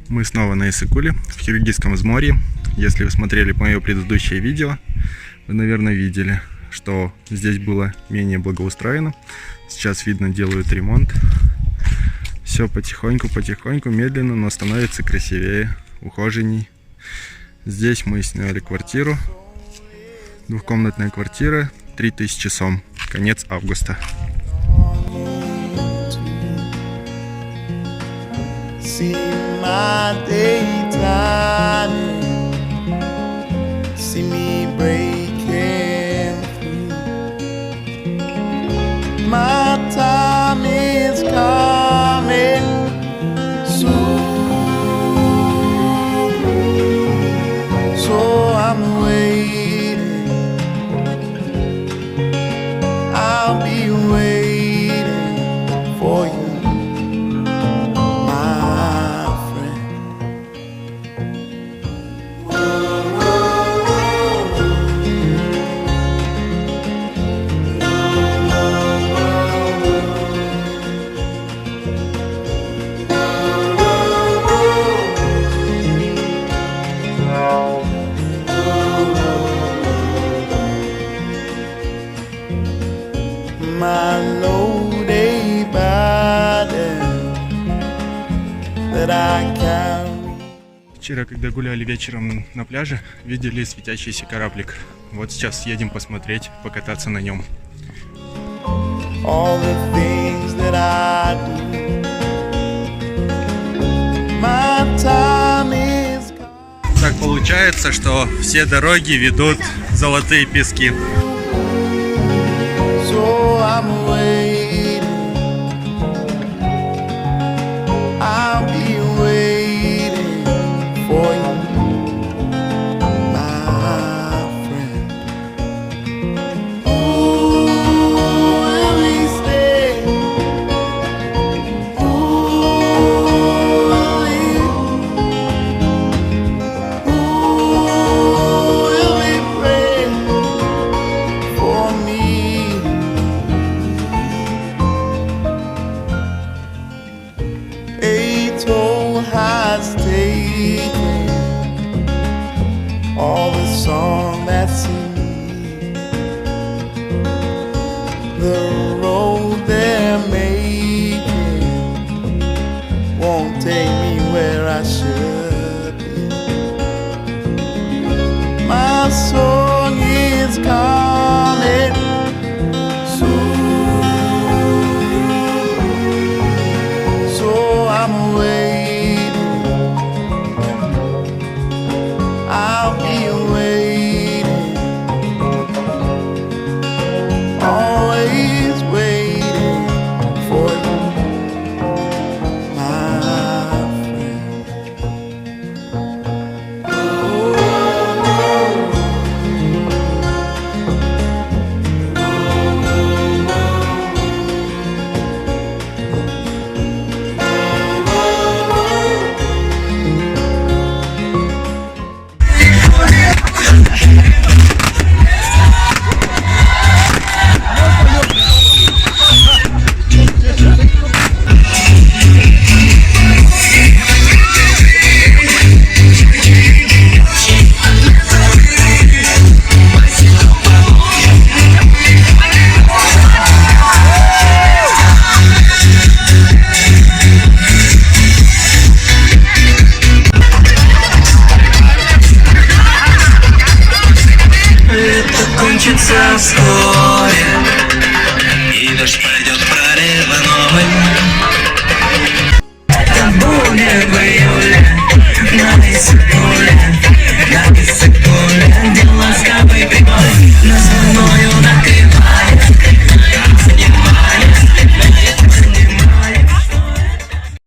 Мы снова на Иссык-Куле, в Киргизском взморье. Если вы смотрели мое предыдущее видео, вы, наверное, видели, что здесь было менее благоустроено. Сейчас, видно, делают ремонт. Все потихоньку, медленно, но становится красивее, ухоженней. Здесь мы сняли квартиру. Двухкомнатная квартира, 3000 сом. Конец августа. See my daytime, see me breaking through. My time is coming soon, so I'm waiting, I'll be waiting for you. My loaded body that I carry. Вчера, когда гуляли вечером на пляже, видели светящийся кораблик. Вот сейчас едем посмотреть, покататься на нем. All the things that I do. My time is coming. Так получается, что все дороги ведут в золотые пески. So I'm waiting, I'll be waiting for you, my friend. Ooh, will we stay? Ooh, will we pray for me? A toll has taken all the song that's in me. The road they're making won't take me where I should be. My song is coming soon, so I'm waiting, I'll be waiting, always waiting for you, my friend. Кончится скоро.